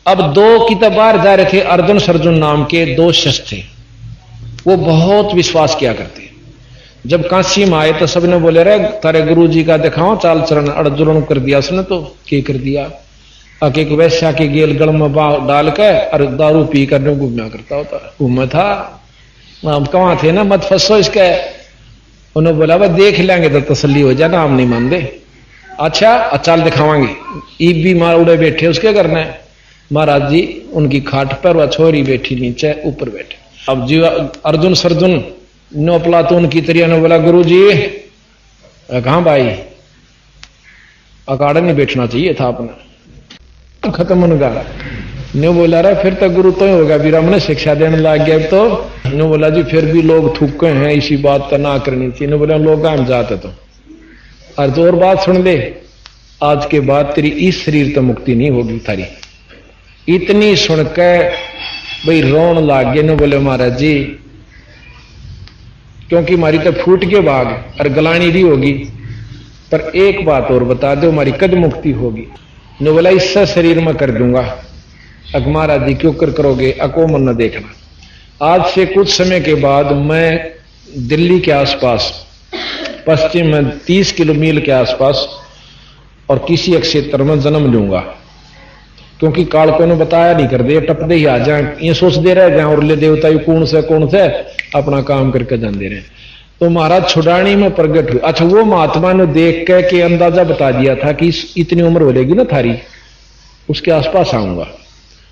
अब दो की तो बाहर जा रहे थे, अर्जुन सर्जुन नाम के दो शिष्य थे, वो बहुत विश्वास किया करते। जब काशी में आए तो सबने बोले रे तारे गुरु जी का दिखाओ चाल चरण, अर्जुन कर दिया उसने तो क्या कर दिया, आके एक वैश्या के गेल गल में डाल के और दारू पी कर घूमना करता होता, घूमा था। हम कहाँ थे ना, मत फंसो इसके। उन्होंने बोला वह देख लेंगे तो तसल्ली हो जाए ना, हम नहीं मान दे। अच्छा चाल दिखावांगे। ईब भी मार उड़े बैठे, उसके करना है। महाराज जी उनकी खाट पर वह छोरी बैठी नीचे, ऊपर बैठे। अब जी अर्जुन सर्जुन नो प्लातून की तरिया ने बोला गुरु जी कहां भाई, अकाड़ा नहीं बैठना चाहिए था अपना, खत्म उनका। न्यू बोला रहा फिर तो गुरु तो ही होगा, बीरा मैंने शिक्षा देने लग गया। तो न्यू बोला जी फिर भी लोग थूके हैं, इसी बात तो ना करनी थी। न्यू बोला लोग हम जाते तो और बात सुन ले, आज के बाद तेरी इस शरीर तो मुक्ति नहीं होगी थारी। इतनी सुन के भाई रोन लाग गए। न्यू बोले महाराज जी क्योंकि हमारी तो फूट के भाग और गलानी भी होगी, पर एक बात और बता दो हमारी कद मुक्ति होगी। न्यू बोला इससे शरीर में कर दूंगा। अक महाराज जी क्यों करोगे, अको मन न देखना। आज से कुछ समय के बाद मैं दिल्ली के आसपास पश्चिम में 30 किलोमीटर के आसपास और किसी एक क्षेत्र में जन्म लूंगा, क्योंकि काल को ने बताया नहीं कर दे, टपदे ही आ जाए, ये सोच दे रहे जहां उरले देवता कौन से अपना काम करके जाते रहे। तो महाराज छुड़ानी में प्रगट हुए। अच्छा वो महात्मा ने देख के अंदाजा बता दिया था कि इतनी उम्र हो लेगी ना थारी, उसके आसपास आऊंगा।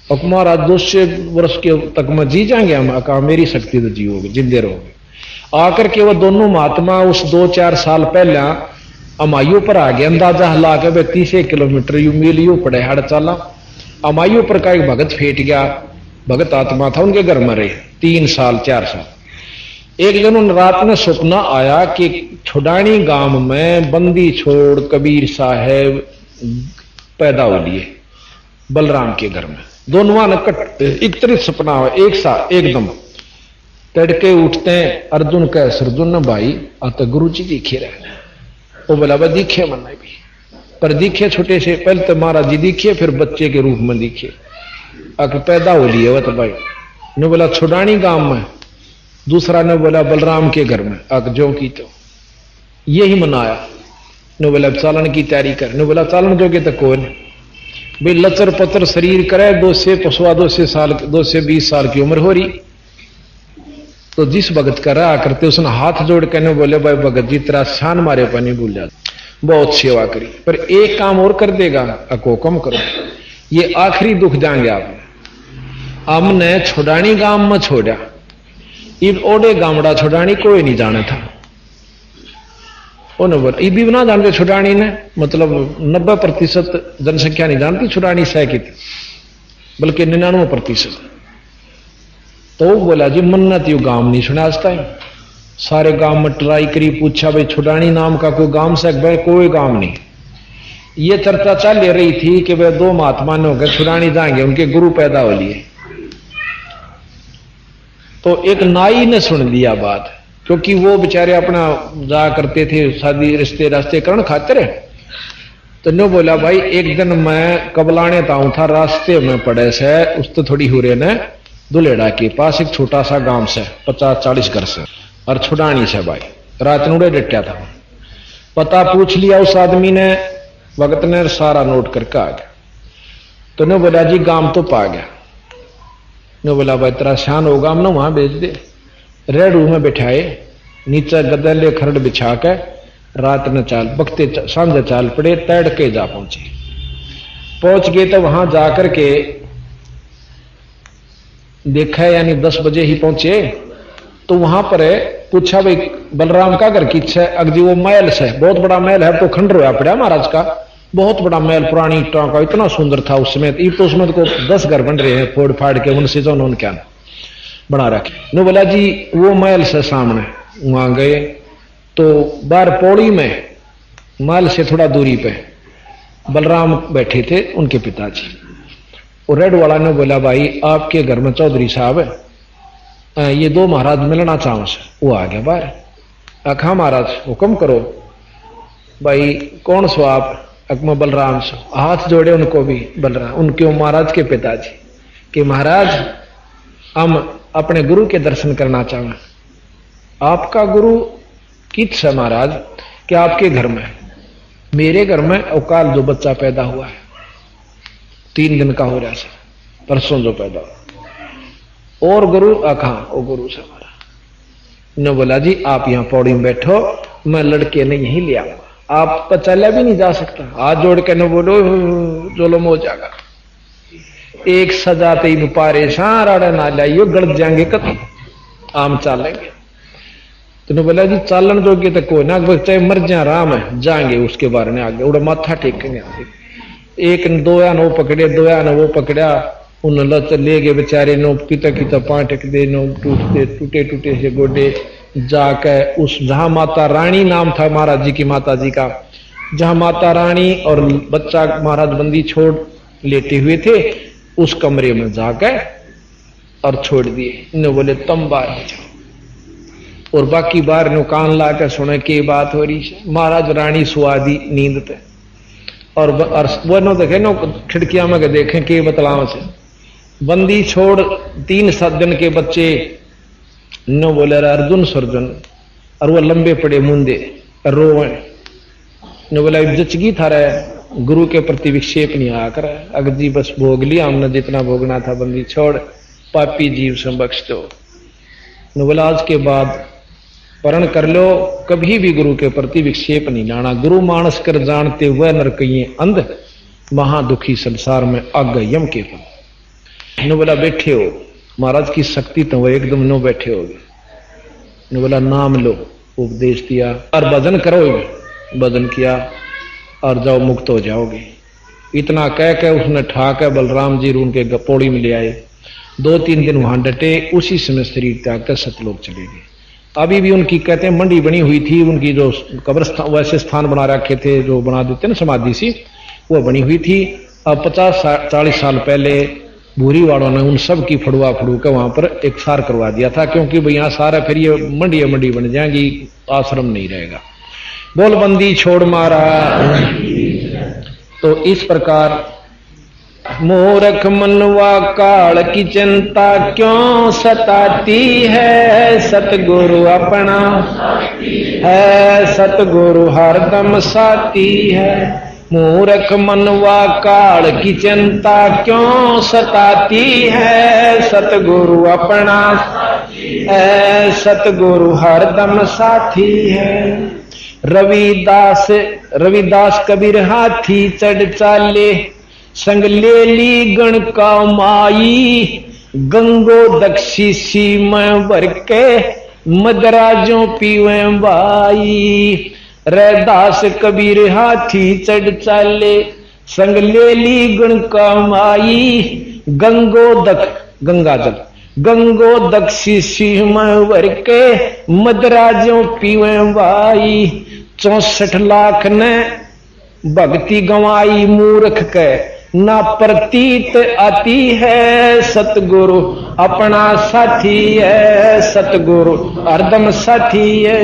और महाराज 200 वर्ष के तक में जी जाएंगे हम, कहा मेरी शक्ति तो जियोगे, जिंदे रहोगे। आकर के वो दोनों महात्मा उस 2-4 साल पहले अमायु पर आ गए, अंदाजा हिला के 30 किलोमीटर यू मील यू पड़े हड़ चाला। अमायु पर का एक भगत फेट गया, भगत आत्मा था, उनके घर में रहे 3 साल 4 साल। एक दिन उन रात में सपना आया कि छुड़ानी गांव में बंदी छोड़ कबीर साहेब पैदा हो लिए बलराम के घर में। दोनों ने एक तरह सपना हुआ, एक सा एकदम तड़के उठते हैं। अर्जुन कह सर्जुन भाई आता गुरु जी दिखे रहे। वो बोला वह दिखे मन भी, पर दिखे छोटे से, पहले तो महाराज जी दिखे, फिर बच्चे के रूप में दिखे, आके पैदा हो लिए वह तो भाई। ने बोला छुड़ानी गांव में, दूसरा ने बोला बलराम के घर में, आग जो की तो यही मनाया। ने बोला चालन की तैयारी कर। ने बोला चालन जोगे तो कौन भाई, लचर पतर शरीर करे, 220 साल की उम्र हो रही। तो जिस भगत का रहा करते उसने हाथ जोड़ के बोले भाई भगत जी तेरा शान मारे पानी भूल जाते, बहुत सेवा करी, पर एक काम और कर देगा, अको कम करो, ये आखिरी दुख जाएंगे आप। हमने छुड़ानी गांव में छोड़ा, इब ओडे गामड़ा छुड़ानी कोई नहीं जाना था। बोला भी ना जानते छुड़ानी ने, मतलब 90% जनसंख्या नहीं जानती छुड़ानी सह की, बल्कि 99%। तो बोला जी मन्नत यू गांव नहीं सुना आज तक, सारे गांव में ट्राई करी, पूछा भाई छुड़ानी नाम का कोई गांव से, कोई गांव नहीं। ये चर्चा चल रही थी कि वे 2 महात्मा ने होकर छुड़ानी जाएंगे, उनके गुरु पैदा हो लिए। तो एक नाई ने सुन लिया बात, क्योंकि वो बेचारे अपना जा करते थे शादी रिश्ते रास्ते करण खातिर। तो नो बोला भाई एक दिन मैं कबलाने ताऊं था, रास्ते में पड़े से उस तो थोड़ी हुरे ने दुलेड़ा के पास एक छोटा सा गांव से 50-40 घर से, और छुड़ानी से भाई रात नूड़े डटा था। पता पूछ लिया उस आदमी ने, भगत ने सारा नोट करके आ गया। तो ने बोला जी गांव तो पा गया। ने बोला भाई तेरा शान होगा, हम ना वहां भेज दे। रेड रूम में बैठाए, नीचे गदले खरड़ बिछा के रात ने चाल बकते सांझे चाल पड़े, तैड़ के जा पहुंच गए। तो वहां जाकर के देखा, यानी 10 बजे ही पहुंचे। तो वहां पर पूछा भाई बलराम का घर किस है? अगजी वो महल से, बहुत बड़ा महल है, तो खंडर होया पड़ा महाराज का, बहुत बड़ा महल पुरानी ईंटों का, इतना सुंदर था उसमें। तो उसमें तो 10 घर बन रहे हैं फोड़ फाड़ के, उनसे जो उन्होंने क्या बना रखे। नो बोला जी वो महल से सामने, वहां गए तो बाहर पौड़ी में महल से थोड़ा दूरी पे बलराम बैठे थे, उनके पिताजी। और रेड वाला ने बोला भाई आपके घर में चौधरी साहब ये 2 महाराज मिलना चाहूं से। वो आ गया बाहर, आखा महाराज हुक्म करो। भाई कौन सो आप? अकमा बलराम से हाथ जोड़े उनको भी बलराम उनके महाराज के पिताजी कि महाराज हम अपने गुरु के दर्शन करना चाहें। आपका गुरु किस है महाराज? कि आपके घर में, मेरे घर में अवकाल जो बच्चा पैदा हुआ है 3 दिन का हो रहा है, परसों जो पैदा हुआ। और गुरु कहाँ? वो गुरु से हमारा ने बोला जी आप यहां पौड़ी में बैठो, मैं लड़के ने यहीं ले आऊंगा। आप तो चला भी नहीं जा सकता, हाथ जोड़ के न बोलो जोलम हो जाएगा। एक सजाते ही परेशान राड़ा ना लाइयो गड़ जाएंगे कत आम चालेंगे। तो बोला जी चालन जोगे तो कोई ना, चाहे मर जाए राम है जाएंगे उसके बारे में आगे उड़ा माथा टेकेंगे आगे। एक दोया ने वो पकड़े, दोया ने वो पकड़ा, उन लत ले गए बेचारे नो किता किता पाटक दे नो टूटे टूटे से गोडे जाके उस जहां माता रानी नाम था महाराज जी की माता जी का, जहां माता रानी और बच्चा महाराज बंदी छोड़ लेटे हुए थे उस कमरे में जाके और छोड़ दिए। इन्हें बोले तुम बाहर हो जाओ। और बाकी बाहर नो कान ला के सुने के बात हो रही है। महाराज रानी सुआदी नींद पे और वो नो देखे नो खिड़कियां में देखें के बतलाव से बंदी छोड़ 3-7 दिन के बच्चे नो बोले अर्जुन सर्जन और वो लंबे पड़े मुंदे रोवे नो बोला जचगी था रहे गुरु के प्रति विक्षेप नहीं आकर अगर जी बस भोग लिया हमने जितना भोगना था, बंदी छोड़ पापी जीव से बख्श दो। नो बोला आज के बाद परण कर लो, कभी भी गुरु के प्रति विक्षेप नहीं लाना। गुरु मानस कर जानते वह नरकइये अंध, महादुखी संसार में अग यम के फल। नो बोला बैठे हो, महाराज की शक्ति तो वो एकदम नो बैठे हो। नो बोला नाम लो, उपदेश दिया और भजन करो। भजन किया और जाओ मुक्त हो जाओगे। इतना कह के उसने ठाक बलराम जी उनके पौड़ी में ले आए। 2-3 दिन वहां डटे, उसी समय शरीर त्याग कर सतलोक चले गए। अभी भी उनकी कहते हैं मंडी बनी हुई थी, उनकी जो कब्रस्थान वैसे स्थान बना रखे थे जो बना देते ना समाधि सी, वो बनी हुई थी। अब 50-40 साल पहले भूरी वालों ने उन सब की फड़ुआ फड़ू के वहां पर एक सार करवा दिया था, क्योंकि भाई यहाँ सारा फिर ये मंडी बन जाएगी, आश्रम नहीं रहेगा। बोल बंदी छोड़ मारा। तो इस प्रकार मूर्ख मनवा काल की चिंता क्यों सताती है, सतगुरु अपना है, सतगुरु हरदम साथी है। मूर्ख मनवा काल की चिंता क्यों सताती है, सतगुरु अपना है, सतगुरु हरदम साथी है। रविदास कबीर हाथी चढ़ चाले, संग ले ली गण का माई, गंगो दक्षी सी में भर के मदराजों पीवे बाई। रैदास कबीर हाथी चढ़ चाले, संग ले ली गण का माई, गंगाजल गंगो दक्षी सी में भर के मदराजों पीवे बाई। 64 लाख ने भक्ति गंवाई, मूर्ख के ना प्रतीत आती है, सतगुरु अपना साथी है, सतगुरु हरदम साथी है।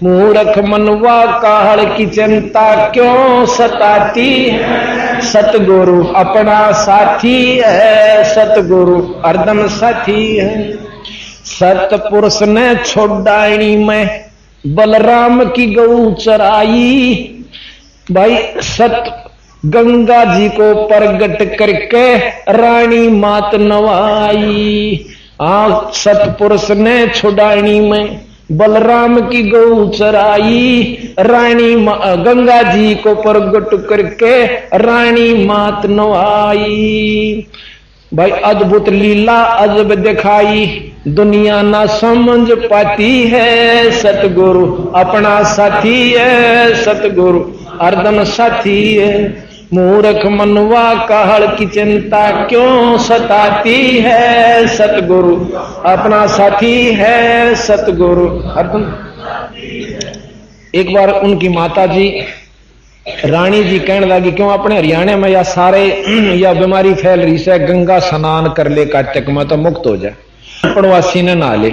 मूर्ख मनवा काल की चिंता क्यों सताती है, सतगुरु अपना साथी है, सतगुरु हरदम साथी है। सतपुरुष ने छोड़ानी में बलराम की गऊ चराई, भाई सत गंगा जी को प्रगट करके रानी मात नवाई। सतपुरुष ने छुड़ानी में बलराम की गऊ चराई, रानी गंगा जी को प्रगट करके रानी मात नवाई। भाई अद्भुत लीला अजब दिखाई, दुनिया ना समझ पाती है, सतगुरु अपना साथी है, सतगुरु हरदम साथी है। मूर्ख मनवा काल की चिंता क्यों सताती है, सतगुरु अपना साथी है, सतगुरु हरदम। एक बार उनकी माता जी रानी जी कहने लगी क्यों अपने हरियाणा में या सारे या बीमारी फैल रही है, गंगा स्नान कर ले काटक में तो मुक्त हो जाए, पड़वासी ने ना ले।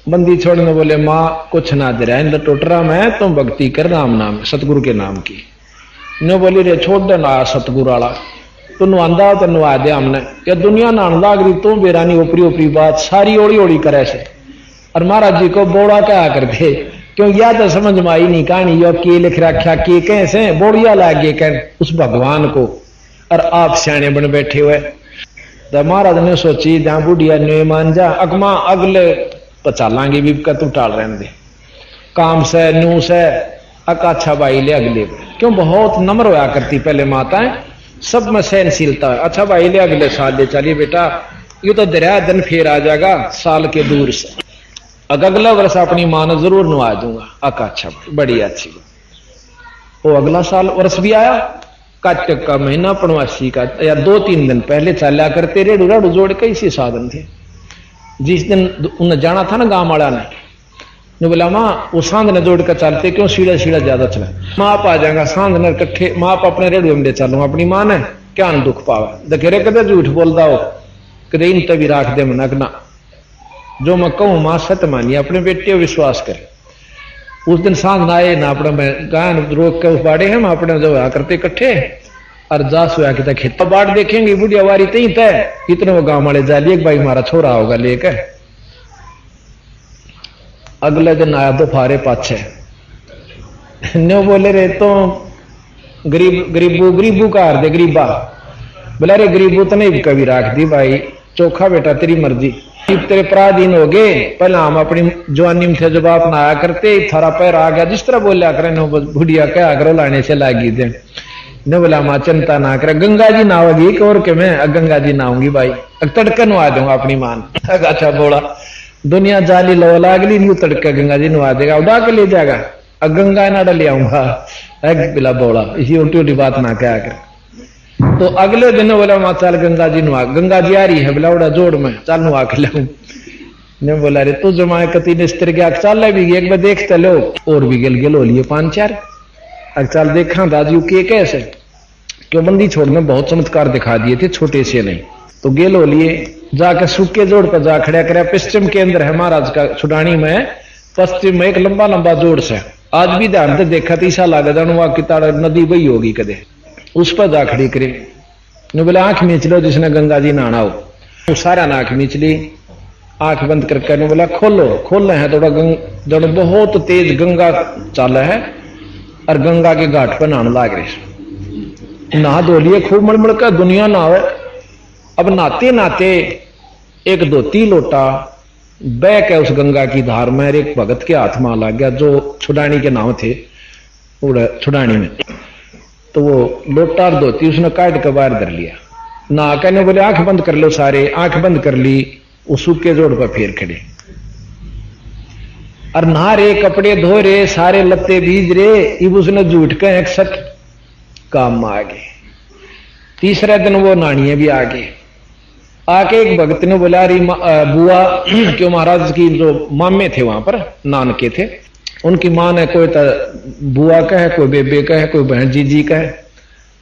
बंदी छोड़ने बोले माँ कुछ ना दे रहा है टोटरा में, तुम भक्ति कर राम नाम सतगुरु के नाम की। नो बोली रे छोड़ देना सतगुरु वाला तो नुआंदा तो नुआ दे हमने या दुनिया नहान लाग रही तो बेरानी ओपरी ओपरी बात सारी ओड़ी ओड़ी करे से। और महाराज जी को बोड़ा क्या करते क्यों या तो समझ में आई नहीं कहानी यो के लिख रखा के कैसे बोड़िया लागे कर उस भगवान को और आप सियाने बन बैठे हुए। तो महाराज ने सोची जहां बुढ़िया ने मान जा अगमा अगले पचालांगे भी का तू टाल रहने दे काम से नू से अच्छा भाई ले अगले क्यों बहुत नम्र होया करती पहले माताएं सब में सहनशीलता है। अच्छा भाई ले अगले साल ले चलिए बेटा ये तो दरिया दिन फिर आ जाएगा साल के दूर से अगला वर्ष अपनी मां ने जरूर नुआ दूंगा अच्छा भाई बड़ी अच्छी वो अगला साल वर्ष भी आया काटक का महीना पनवासी का या 2-3 दिन पहले चला करते रेडू राडू जोड़ कैसे साधन थे। जिस दिन उन्हें जाना था ना गांव वाला ने बोला माँ वो सांध ने जोड़ कर चलते क्यों सीढ़ा सीढ़ा ज्यादा चला माँ आप आ जाएगा सांध ने कट्ठे माँ आप अपने रेडियो में ले चलूंगा अपनी माँ ने क्या दुख पावा दखेरे कदे झूठ बोलता हो कदे इन तभी राख दे मनक ना जो मैं कहूं माँ सत्य मानिए अपने बेटे विश्वास करे। उस दिन सांध ना आए ना अपने मैं गायन रोक के उस बाड़े हम अपने जो करते इकट्ठे और जास हुआ कि खेत बाढ़ देखेंगे बुढ़िया वारी तई तय इतने वो गांव वाले जा लिए भाई हमारा छोरा होगा लेकर। अगले दिन आया दोपहरे पाछे न्यो बोले रे तो गरीबू का हार दे गरीबा बोला रे गरीबू तो नहीं कभी राख दी भाई चोखा बेटा तेरी मर्जी तेरे पराधीन हो गए पहले हम अपनी जवानी में थे जब आप ना आया करते थारा पैर आ गया जिस तरह बोलिया करे नो बुढ़िया क्या करो लाने से लागी दे ने बोला माँ चिंता ना करे गंगा जी नहाओगी और के मैं गंगा जी नहाऊंगी भाई तड़के नुआ दूंगा अपनी मान। अच्छा बोला दुनिया जाली लो लागली न्यू तड़के गंगा जी नुआ देगा उड़ा के ले जाएगा गंगा ना ले आऊंगा बिला बोला इसी उल्टी उल्टी बात ना क्या कर। तो अगले दिन बोला माँ चल गंगा जी नुआ गंगा जी आ रही है बोला उड़ा जोड़ में चल नुआ के लाऊं ने बोला रे तू जमाए कती निस्तर के चल भी एक बार देख चलो और भी गिल हो लिए 5-4 चल देखा दाजू के कैसे क्यों बंदी छोड़ने बहुत चमत्कार दिखा दिए थे छोटे से नहीं तो गेल हो लिए जाकर सूखे जोड़ पर जा खड़ा कर पश्चिम के अंदर है महाराज का छुडानी में पश्चिम में एक लंबा लंबा जोड़ से आज भी ध्यान से देखा तो ईसा लागे जान वहां की ताड़ नदी बही होगी कदे उस पर जा खड़ी करे ने बोले आंख मीच लो जिसने गंगा जी नहाना हो तो सारा आंख मीच ली आंख बंद करके ने बोला खोलो खोल रहे हैं थोड़ा जब बहुत तेज गंगा चाल है और गंगा के घाट पर नहाने लाग रहे नहा धो लिए खूब मड़मड़ का दुनिया नहावे। अब नहाते नहाते एक धोती लोटा बह के उस गंगा की धार में एक भगत के हाथ में लग गया जो छुडानी के नाम थे छुडानी में तो वो लोटा और धोती उसने काट के बाहर धर लिया नहा कहने बोले आंख बंद कर लो सारे आंख बंद कर ली उस सूखे जोड़ पर फेर खड़े और नहा रे कपड़े धो रे सारे लत्ते बीज रे इब उसने झूठ के एक सच काम में आ गए। तीसरे दिन वो नानिये भी आ गए आके एक भक्त ने बोला रही बुआ क्यों महाराज की जो मामे थे वहां पर नानके थे उनकी मां ने कोई तो बुआ कहे कोई बेबे कहे कोई बहन जीजी कहे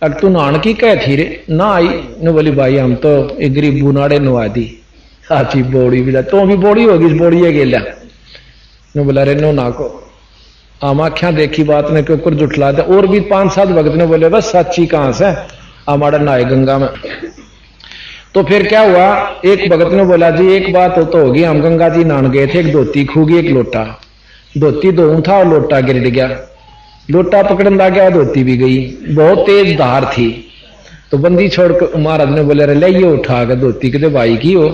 अब तू नान की कह थी रे ना आई ने बोली भाई हम तो एक गरीब बुनाड़े नुआ दी साची बोड़ी भी तो भी बोड़ी होगी इस बोड़ी गेला ने बोला रे नो ना को आम आख्या देखी बात ने क्यों कर जुटला दे और भी 5-7 भक्त ने बोले बस साची कहां से हमारा नहाए गंगा में। तो फिर क्या हुआ एक भगत ने बोला जी एक बात हो तो होगी हम गंगा जी नहान गए थे एक धोती खूगी एक लोटा धोती धोऊं था और लोटा गिर गया लोटा पकड़ने लग गया धोती भी गई बहुत तेज धार थी तो बंदी छोड़कर महाराज ने बोले रे ले ये उठा के धोती के भाई की हो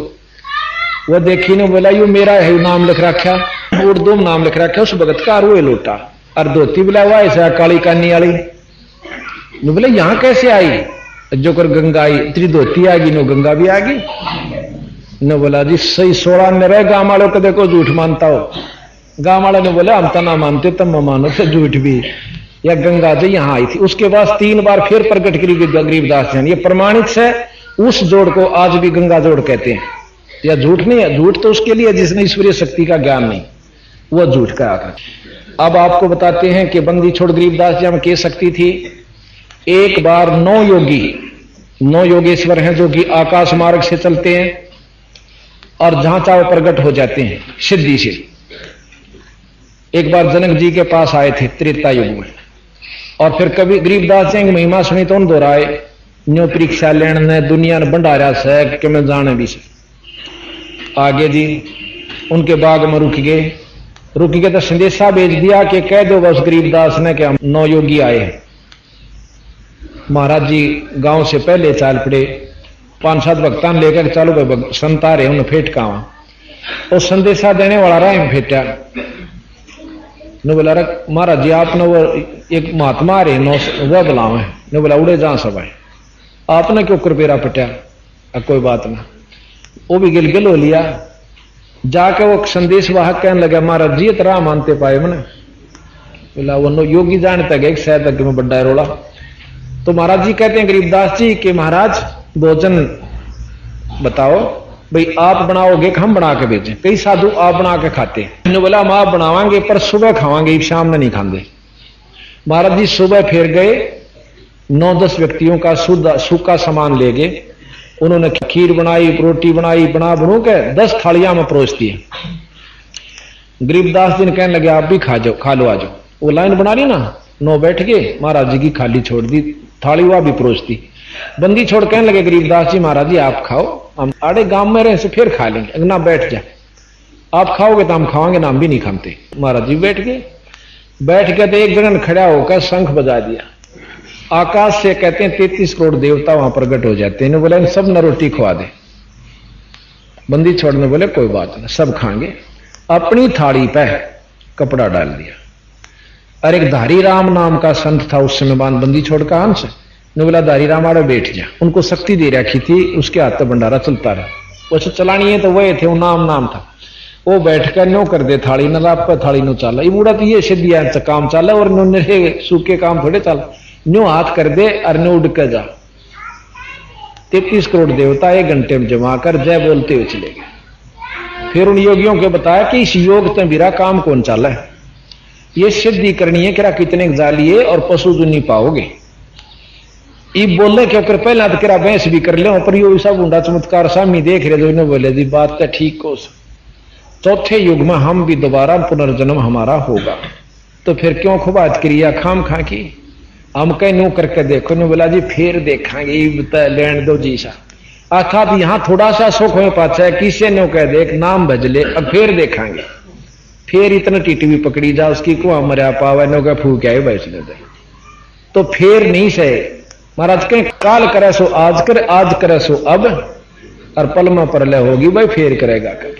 वो देखी ने बोला यू मेरा है नाम लिख रखा उर्दू में नाम लिख रखा उस भगत का वो लोटा और धोती बोला हुआ ऐसा काली कानी वाली ने बोले यहां कैसे आई जो कर गंगा आई तेरी धोती आ गई नो गंगा भी आ गई ने बोला जी सही 16 में रहे गांव वालों को देखो झूठ मानता हो गांव वाले ने बोला हम तो ना मानते तब मानो तो झूठ भी या गंगा जी यहां आई थी। उसके बाद 3 बार फिर प्रकट करी गरीबदास जी ये प्रमाणित है उस जोड़ को आज भी गंगा जोड़ कहते हैं या झूठ नहीं है झूठ तो उसके लिए जिसने ईश्वरीय शक्ति का ज्ञान नहीं वो झूठ का आकर। अब आपको बताते हैं कि बंदी छोड़ गरीबदास जी में क्या शक्ति थी। एक बार 9 योगेश्वर हैं जो कि आकाश मार्ग से चलते हैं और जहां चाहो प्रकट हो जाते हैं सिद्धि से। एक बार जनक जी के पास आए थे त्रेता युग में और फिर कभी गरीबदास जी की महिमा सुनी तो उन दोहराए न्यो परीक्षा लेने ने दुनिया ने भंडारा से कि मैं जाने भी से आगे जी उनके बाग में रुक गए तो संदेशा भेज दिया कि कह दो बस गरीबदास ने कि हम 9 योगी आए हैं। महाराज जी गांव से पहले चाल पड़े, 5-7 भक्तान लेकर चालू भाई संत आ रहे उन्हें फेट का और संदेशा देने वाला रहा फेटा ने बोला महाराज जी आपने वो एक महात्मा आ रहे वह बुलाओ है ने बोला उड़े जा सब है आपने क्यों कृपेरा पटा कोई बात ना। वो भी गिलगिल हो लिया जाके वो संदेश वाहक कहने लगा महाराज जी तरह मानते पाए मैंने बोला वो योगी जानता गए शायद तक में बड़ा रोला। तो महाराज जी कहते हैं गरीबदास जी कि महाराज भोजन बताओ भाई आप बनाओगे कि हम बना के भेजें। कई साधु आप बना के खाते हैं। बोला हम आप बनावांगे पर सुबह खावांगे शाम में नहीं खाते। महाराज जी सुबह फिर गए 9-10 व्यक्तियों का सूखा सामान ले गए। उन्होंने खीर बनाई रोटी बनाई बनू के 10 थालियां में परोस दिए। गरीबदास जी ने कहने लगे आप भी खा लो आ जाओ। वो लाइन बना ली ना 9 बैठ गए महाराज जी की खाली छोड़ दी थाली वह भी परोस दी। बंदी छोड़ कहने लगे गरीबदास जी महाराज जी आप खाओ हम आड़े गांव में रहे से फिर खा लेंगे ना बैठ जाए आप खाओगे तो हम खाओगे ना हम भी नहीं खाते। महाराज जी बैठ गए तो एक जन खड़ा होकर शंख बजा दिया। आकाश से कहते हैं 33 करोड़ देवता वहां प्रकट हो जाते हैं। बोले इन सब न रोटी खवा दे। बंदी छोड़ने बोले कोई बात नहीं सब खाएंगे। अपनी थाली पे कपड़ा डाल दिया। और एक धारी राम नाम का संत था उस समय बांध बंदी छोड़ का हंस ने बोला धारी राम आड़े बैठ जा। उनको शक्ति दे रखी थी उसके हाथ में भंडारा चलता रहा। वैसे चलानी है तो वही थे वो नाम था। वो बैठकर नो कर दे थाली न लाप पर थाली नो चाला ये बूढ़ा तो ये सिद्धिया काम चाला और नो सूखे काम थोड़े चाला न्यू हाथ कर दे और न्यू उड़ कर जा। 33 करोड़ देवता 1 घंटे में जमा कर जय बोलते हुए चले गए। फिर उन योगियों को बताया कि इस योग तो मेरा काम कौन चाला है ये सिद्धि करनी है कि कितने जालिए और पशु जो नहीं पाओगे ये बोले क्योंकि पहला तो किरा भैंस भी कर ले पर यो सब ऊंडा चमत्कार सामी देख रहे जो बोले जी बात तो ठीक हो। चौथे युग में हम भी दोबारा पुनर्जन्म हमारा होगा तो फिर क्यों खुबात क्रिया खाम खा की हम कहीं नो करके देखो ने बोला जी फिर देखेंगे लेन दो जी सा अर्थात यहां थोड़ा सा सुख हो पाता है किसे नो कह देख नाम भजले अब फिर देखेंगे। फिर इतना टीटी पकड़ी जा उसकी कुआ मरिया पावा नो का फूक आए बैठने दे तो फिर नहीं सहे। महाराज कहीं काल करे सो आज कर आज करे सो अब और पलमा परले होगी भाई फिर करेगा कर।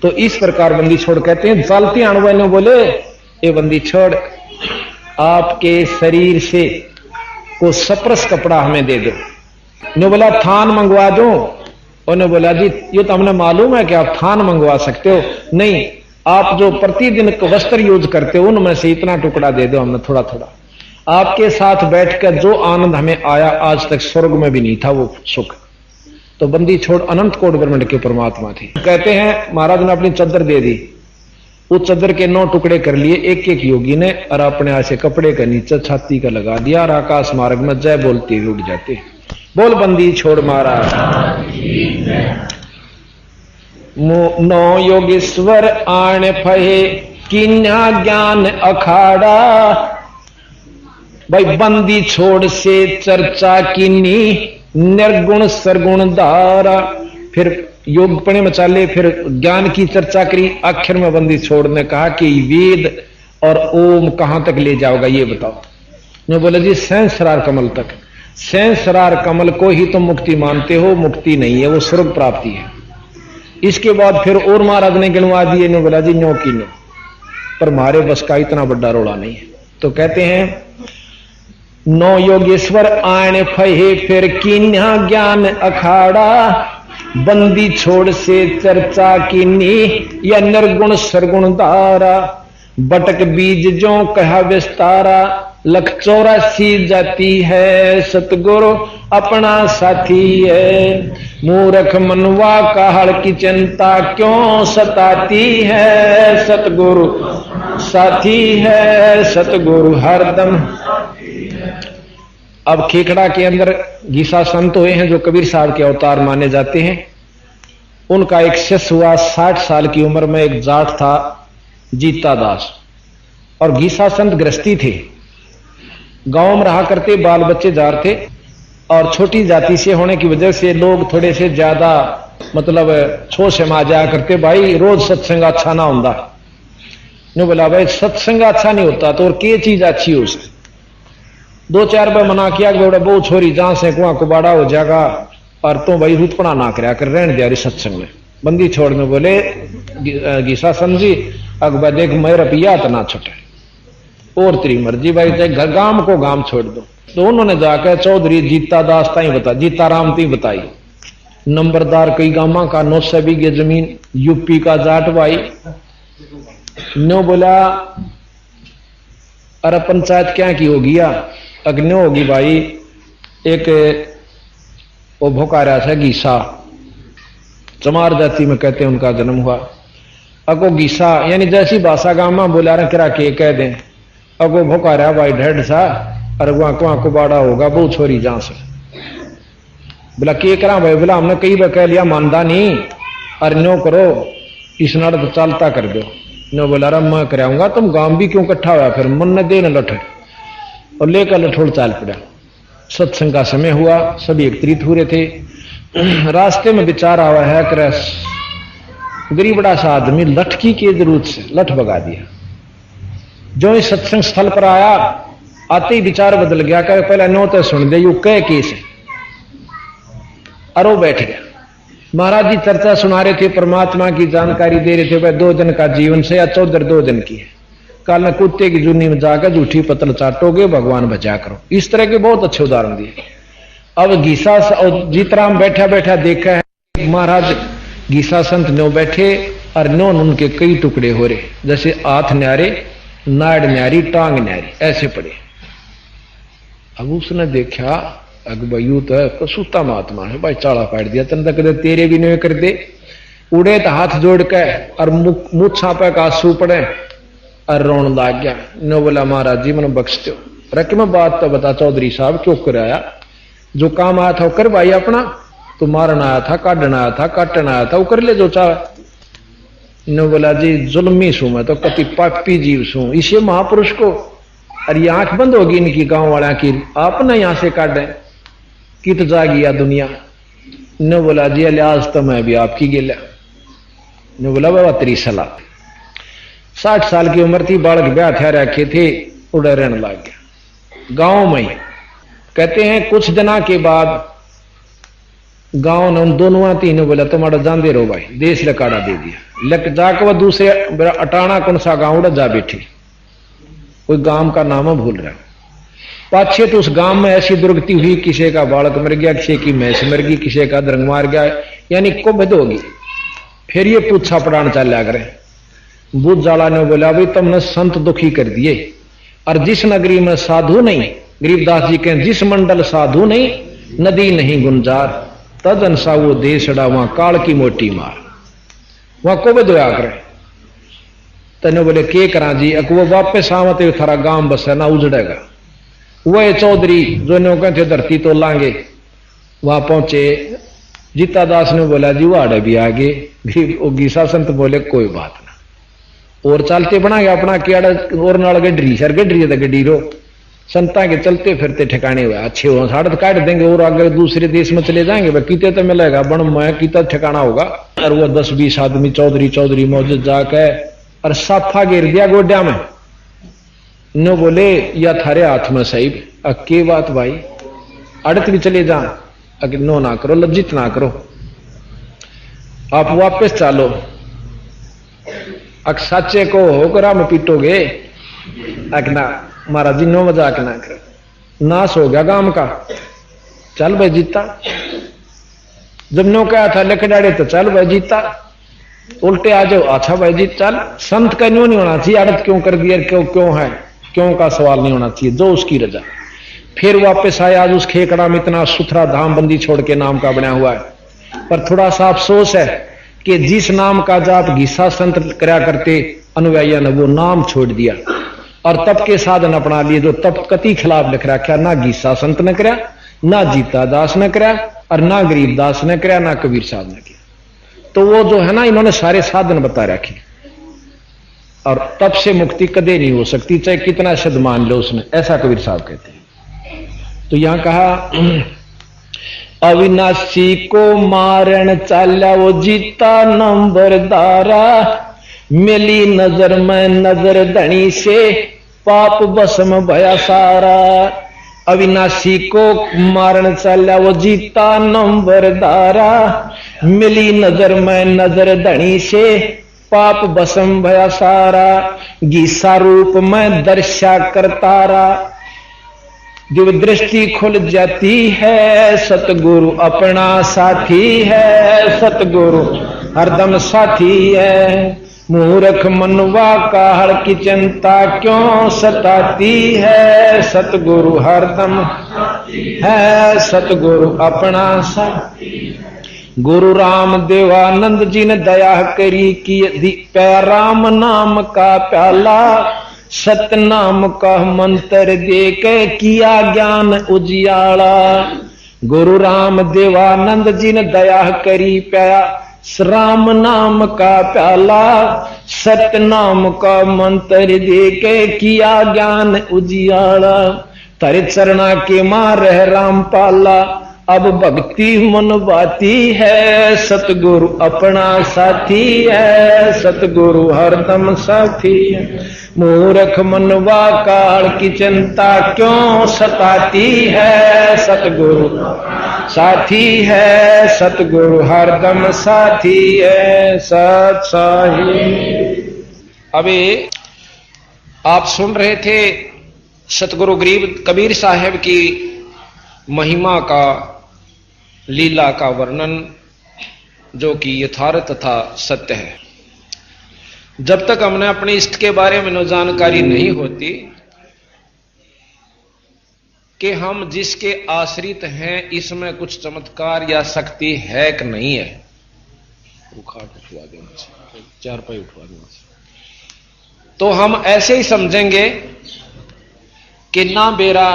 तो इस प्रकार बंदी छोड़ कहते हैं चलती अणुआ ने बोले ये बंदी छोड़ आपके शरीर से को सप्रस कपड़ा हमें दे दो। ने बोला थान मंगवा दो। उन्होंने बोला जी ये तो हमने मालूम है कि आप थान मंगवा सकते हो नहीं आप जो प्रतिदिन वस्त्र यूज करते हो उनमें से इतना टुकड़ा दे दो हमें थोड़ा थोड़ा। आपके साथ बैठकर जो आनंद हमें आया आज तक स्वर्ग में भी नहीं था वो सुख। तो बंदी छोड़ अनंत कोट ब्रह्मांड के परमात्मा थी। कहते हैं महाराज ने अपनी चद्दर दे दी। उस चद्दर के 9 टुकड़े कर लिए एक योगी ने और अपने ऐसे कपड़े का नीचे छाती का लगा दिया और आकाश मार्ग में जय बोलते हुए उड़ जाते। बोल बंदी छोड़ महाराज 9 योगेश्वर आण फहे किन्या ज्ञान अखाड़ा। भाई बंदी छोड़ से चर्चा किन्नी निर्गुण सरगुण धारा। फिर योग पणे मचाले फिर ज्ञान की चर्चा करी। आखिर में बंदी छोड़ ने कहा कि वेद और ओम कहां तक ले जाओगा ये बताओ। ने बोले जी सहस्रार कमल तक। सहस्रार कमल को ही तुम मुक्ति मानते हो मुक्ति नहीं है वो स्वर्ग प्राप्ति है। इसके बाद फिर और महाराज ने गिनवा दिए। ने बोला जी नो की नो पर मारे बस का इतना बड़ा रोड़ा नहीं है। तो कहते हैं 9 योगेश्वर आने फहे फिर किन्या ज्ञान अखाड़ा। बंदी छोड़ से चर्चा कीनी या निर्गुण सरगुण धारा। बटक बीज जो कहा विस्तारा 184 जाती है सतगुरु अपना साथी है। मूर्ख मनवा काहड़ की चिंता क्यों सताती है। सतगुरु साथी है सतगुरु हरदम। अब खेखड़ा के अंदर गीसा संत हुए हैं जो कबीर साहब के अवतार माने जाते हैं। उनका एक शिष्य हुआ 60 साल की उम्र में एक जाट था जीता दास और गीसा संत गृहस्थी थे। गांव में रहा करते, बाल बच्चे जार थे और छोटी जाति से होने की वजह से लोग थोड़े से ज्यादा मतलब छो से मा जाया करते, भाई रोज सत्संग अच्छा ना होता। नो बोला भाई सत्संग अच्छा नहीं होता तो और के चीज अच्छी हो उसे। 2-4 बार मना किया कि बेटा बहु छोरी जहां से कुआं कुबाड़ा हो जाएगा और तो भाई रुतपड़ा ना कराया कर, रहने दिया सत्संग में। बंदी छोड़ने बोले गीसा समझी अकबर देख मेरा पिया तो ना छुटे और तेरी मर्जी भाई, चाहे गांव को गांव छोड़ दो। तो उन्होंने जाकर चौधरी जीता दास ताई बता, जीता राम ती बताई, नंबरदार कई गांव का 900 बीघे जमीन, यूपी का जाट भाई। नो बोला अरे पंचायत क्या की होगी या अग्नि होगी भाई, एक वो भोकारा था गीसा, चमार जाति में कहते हैं उनका जन्म हुआ। अगो गीसा यानी जैसी भाषा गांव में बोला रहा करा के कह दें, अगो भोकारा भाई ढेड सा और वहां कुआं कुबाड़ा होगा बहु छोरी जहां से। बोला के करा भाई, बोला हमने कई बार कह लिया मानदा नहीं, और नो करो इस नाड़ तो चालता कर दो। नो बोला रहा मैं कराऊंगा, तुम गांव भी क्यों इकट्ठा हुआ, फिर मन न दे न लठ और लेकर लठोड़ चाल पड़ा। सत्संग का समय हुआ, सभी एकत्रित हो रहे थे। रास्ते में विचार आवा है क्रस गरीबड़ा सा आदमी लठकी की जरूरत से लठ भगा दिया। जो इस सत्संग स्थल पर आया आते ही विचार बदल गया, कह पहले नो तो सुन दे यू कह केस है, अरो बैठ गया। महाराज जी चर्चा सुना रहे थे, परमात्मा की जानकारी दे रहे थे, भाई 2 दिन का जीवन से या 14 2 दिन की है, कल कुत्ते की जूनी में जाकर झूठी पतल चाटोगे, भगवान बचा करो। इस तरह के बहुत अच्छे उदाहरण दिए। अब गीसा और जीतराम बैठा बैठा देखा है महाराज गीसा संत नो बैठे और नो उनके कई टुकड़े हो रहे, जैसे हाथ न्यारे, नाड़ न्यारी, टांग न्यारी, ऐसे पड़े। अब उसने देखा अगबयू तो कसूता महात्मा है भाई, चाड़ा पाट दिया, चंदा कदे तेरे भी नहीं कर दे। उड़े तो हाथ जोड़ के और मुँह छापे का आंसू पड़े और रोन लाग गया। नो बोला महाराज जी मैंने बख्श दो, रख मैं बात तो बता चौधरी साहब क्यों कराया, जो काम आया था वो कर भाई अपना, तो मारना आया था, काटना आया था, काटना आया था, वो कर ले जो चाहे। नो बोला जी जुल्मी सू मैं तो कति पापी जीव सू, इसे महापुरुष को, और ये आंख बंद होगी इनकी गांव वाला की, आप ना यहां से काटें कित जागी या दुनिया। नो बोला जी लिहाज तो मैं भी आपकी गिला। नो बोला बाबा तेरी सलाह। 60 साल की उम्र थी, बालक ब्याह थे रखे थे, उड़े रहने लग गया गांव में। कहते हैं कुछ दिना के बाद गांव ने उन दोनों तीनों बोला तुम्हारा जान दे रहो भाई, देश लकाड़ा दे दिया। लक जाकर वह दूसरे अटाना कौन सा गांव उड़ा जा बैठी, कोई गांव का नाम भूल रहा। पाछे तो उस गांव में ऐसी दुर्गति हुई, किसी का बालक मर गया, किसी की भैंस मर गई, किसी का दरंग मार गया, यानी कुबद होगी। फिर ये पूछा पड़ान चल करे। बुद्ध जाला ने बोला भाई तुमने संत दुखी कर दिए, और जिस नगरी में साधु नहीं, गरीबदास जी कहें जिस मंडल साधु नहीं, नदी नहीं गुंजार, तजन सा वो देशड़ा वहां काल की मोटी मार, वहां कुबद होया करे। तने बोले के करा जी, वो वापस आवते थारा गांव बस है ना उजड़ेगा। वह चौधरी जो नो कहते धरती तो लांगे, वहां पहुंचे। जीता दास ने बोला जी वो आड़े भी आगे। गीसा संत बोले कोई बात ना, और चलते बनागे अपना केड़ा और नाल गड्ढरी सर गड्ढरी है तो गड्ढी रो, संता के चलते फिरते ठिकाने हुए अच्छे हो, साढ़े तो काट देंगे और आगे दूसरे देश में चले जाएंगे, वह कीते तो मिलेगा बन में कीता ठिकाना होगा। और वो 10-20 आदमी चौधरी चौधरी मौजूद जाके और साफा गिर दिया गोड्या में। नो बोले या थारे हाथ में साहिब, के बात भाई अड़त भी चले जा, अगर नो ना करो, लज्जित ना करो, आप वापस चालो। अक साचे को होकर हम पीटोगे, अकना महाराज जी नो मजाक ना कर, नाश हो गया गांव का। चल भाई जीता, जब नो कहा था लकड़ाड़े तो चल भाई जीता, उल्टे आ जाओ अच्छा भाई जी चल। संत का न्यों नहीं होना चाहिए, अड़त क्यों कर दिया, क्यों है, क्यों का सवाल नहीं होना चाहिए, जो उसकी रजा। फिर वापस आए, आज उस खेकड़ा में इतना सुथरा धाम बंदी छोड़ के नाम का बना हुआ है, पर थोड़ा सा अफसोस है कि जिस नाम का जाप गीसा संत करा करते अनुयायियों ने वो नाम छोड़ दिया और तप के साधन अपना लिए, जो तप कति खिलाफ लिख रखा, ना गीसा संत ने करा, ना जीता दास ने करा, और ना गरीबदास ने करा, ना कबीर साहब ने किया। तो वो जो है ना, इन्होंने सारे साधन बता रखे। और तब से मुक्ति कदे नहीं हो सकती, चाहे कितना शब्द मान लो उसने, ऐसा कबीर साहब कहते हैं। तो यहां कहा अविनाशी को मारण चाला वो जीता नंबरदारा, मिली नजर में नजर धनी से पाप भस्म भया सारा। अविनाशी को मारण चाला वो जीता नंबरदारा, मिली नजर में नजर धनी से पाप भस्म भया सारा। गीसा रूप में दर्शा करतारा, दिव्य दृष्टि खुल जाती है, सतगुरु अपना साथी है, सतगुरु हरदम साथी है। मूर्ख मनवा काल की चिंता क्यों सताती है, सतगुरु हरदम है, सतगुरु अपना साथी। गुरु राम देवानंद जी ने दया करी कि राम नाम का प्याला, सतनाम का मंत्र दे के किया ज्ञान उजियाला। गुरु राम देवानंद जी ने दया करी प्या राम नाम का प्याला, सतनाम का मंत्र दे के किया ज्ञान उजियाला। तेरे चरणा के मार राम पाला, अब भक्ति मन बाती है, सतगुरु अपना साथी है, सतगुरु हरदम साथी है। मूर्ख मनवा काल की चिंता क्यों सताती है, सतगुरु साथी है, सतगुरु हरदम साथी है, सत साही। अभी आप सुन रहे थे सतगुरु गरीब कबीर साहब की महिमा का, लीला का वर्णन, जो कि यथार्थ तथा सत्य है। जब तक हमने अपने इष्ट के बारे में जानकारी नहीं होती कि हम जिसके आश्रित हैं इसमें कुछ चमत्कार या शक्ति है कि नहीं है, उठवा देना से, चारपाई उठवा देना से, तो हम ऐसे ही समझेंगे कि ना बेरा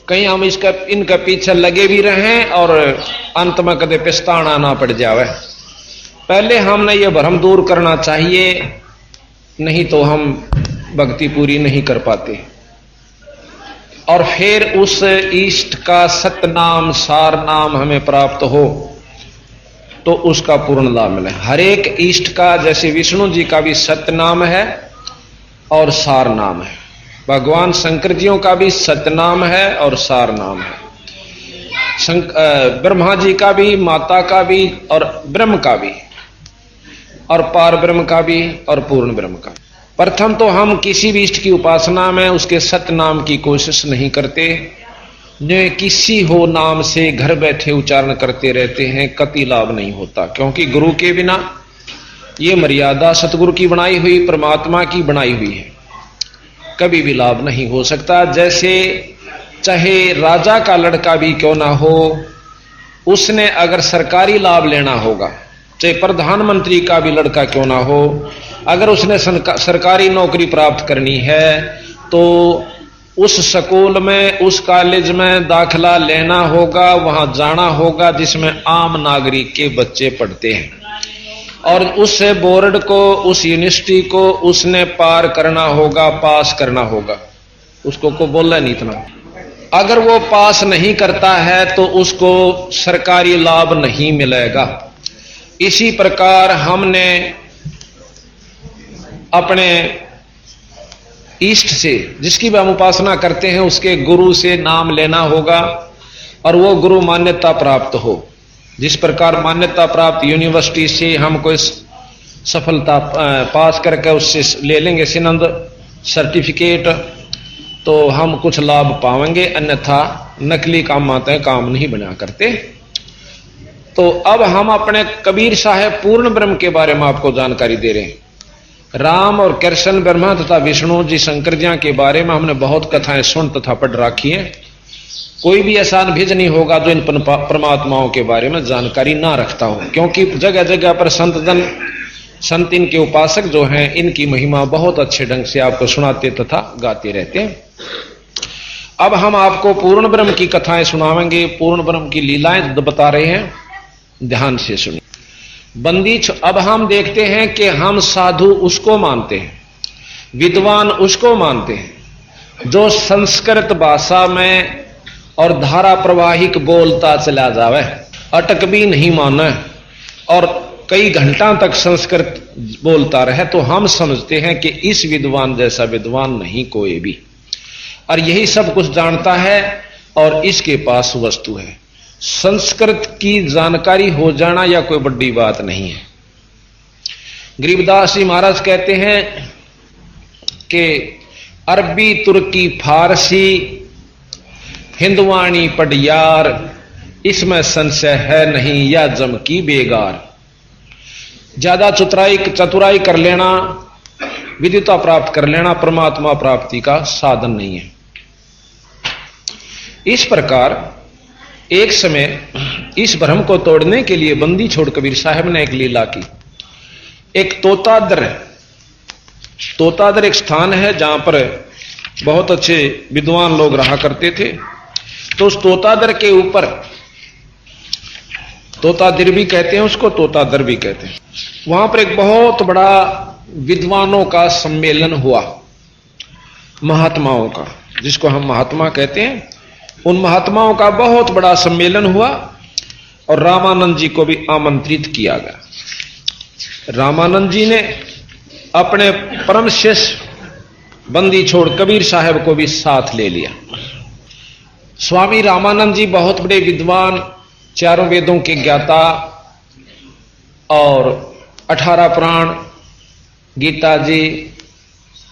कहीं हम इनका पीछे लगे भी रहें और अंत में कदे पिस्ताना ना पड़ जावे। पहले हमने ये भ्रम दूर करना चाहिए, नहीं तो हम भक्ति पूरी नहीं कर पाते। और फिर उस इष्ट का सतनाम सार नाम हमें प्राप्त हो तो उसका पूर्ण लाभ मिले। हर एक इष्ट का, जैसे विष्णु जी का भी सतनाम है और सार नाम है, भगवान शंकर जियों का भी सतनाम है और सार नाम है, ब्रह्मा जी का भी, माता का भी और ब्रह्म का भी, और पार ब्रह्म का भी और पूर्ण ब्रह्म का। प्रथम तो हम किसी भी इष्ट की उपासना में उसके सतनाम की कोशिश नहीं करते, जो किसी हो नाम से घर बैठे उच्चारण करते रहते हैं, कति लाभ नहीं होता। क्योंकि गुरु के बिना ये मर्यादा सतगुरु की बनाई हुई, परमात्मा की बनाई हुई है, कभी भी लाभ नहीं हो सकता। जैसे चाहे राजा का लड़का भी क्यों ना हो, उसने अगर सरकारी लाभ लेना होगा, चाहे प्रधानमंत्री का भी लड़का क्यों ना हो, अगर उसने सरकारी नौकरी प्राप्त करनी है तो उस स्कूल में, उस कॉलेज में दाखिला लेना होगा, वहां जाना होगा जिसमें आम नागरिक के बच्चे पढ़ते हैं, और उस बोर्ड को, उस यूनिवर्सिटी को उसने पार करना होगा, पास करना होगा। उसको को बोला नहीं इतना। अगर वो पास नहीं करता है तो उसको सरकारी लाभ नहीं मिलेगा। इसी प्रकार हमने अपने इष्ट से, जिसकी भी हम उपासना करते हैं, उसके गुरु से नाम लेना होगा और वो गुरु मान्यता प्राप्त हो। जिस प्रकार मान्यता प्राप्त यूनिवर्सिटी से हम कोई सफलता पास करके उससे ले लेंगे सिनंद सर्टिफिकेट, तो हम कुछ लाभ पाएंगे, अन्यथा नकली काम आते हैं, काम नहीं बना करते। तो अब हम अपने कबीर साहब पूर्ण ब्रह्म के बारे में आपको जानकारी दे रहे हैं। राम और कृष्ण ब्रह्मा तथा विष्णु जी शंकर जी के बारे में हमने बहुत कथाएं सुन तथा पढ़ रखी हैं। कोई भी ऐसा अनभिज नहीं होगा जो इन परमात्माओं के बारे में जानकारी ना रखता हो, क्योंकि जगह जगह पर संत इनके उपासक जो हैं, इनकी महिमा बहुत अच्छे ढंग से आपको सुनाते तथा गाते रहते हैं। अब हम आपको पूर्ण ब्रह्म की कथाएं सुनावेंगे, पूर्ण ब्रह्म की लीलाएं बता रहे हैं, ध्यान से सुनिए। अब हम देखते हैं कि हम साधु उसको मानते हैं, विद्वान उसको मानते हैं जो संस्कृत भाषा में और धारा प्रवाहिक बोलता चला जावे, अटक भी नहीं माने और कई घंटा तक संस्कृत बोलता रहे, तो हम समझते हैं कि इस विद्वान जैसा विद्वान नहीं कोई भी, और यही सब कुछ जानता है और इसके पास वस्तु है। संस्कृत की जानकारी हो जाना या कोई बड़ी बात नहीं है। गरीबदास जी महाराज कहते हैं कि अरबी, तुर्की, फारसी, हिंदवाणी पढ़ियार, इसमें संशय है नहीं या जम की बेगार। ज्यादा चतुराई कर लेना, विद्वता प्राप्त कर लेना परमात्मा प्राप्ति का साधन नहीं है। इस प्रकार एक समय इस भ्रम को तोड़ने के लिए बंदी छोड़ कबीर साहब ने एक लीला की। एक तोतादर एक स्थान है जहां पर बहुत अच्छे विद्वान लोग रहा करते थे। तो उस तोतादर के ऊपर, तोतादिर भी कहते हैं उसको, तोतादर भी कहते हैं, वहां पर एक बहुत बड़ा विद्वानों का सम्मेलन हुआ, महात्माओं का, जिसको हम महात्मा कहते हैं। उन महात्माओं का बहुत बड़ा सम्मेलन हुआ और रामानंद जी को भी आमंत्रित किया गया। रामानंद जी ने अपने परम शिष्य बंदी छोड़ कबीर साहब को भी साथ ले लिया। स्वामी रामानंद जी बहुत बड़े विद्वान, चारों वेदों के ज्ञाता और 18 पुराण, गीता जी,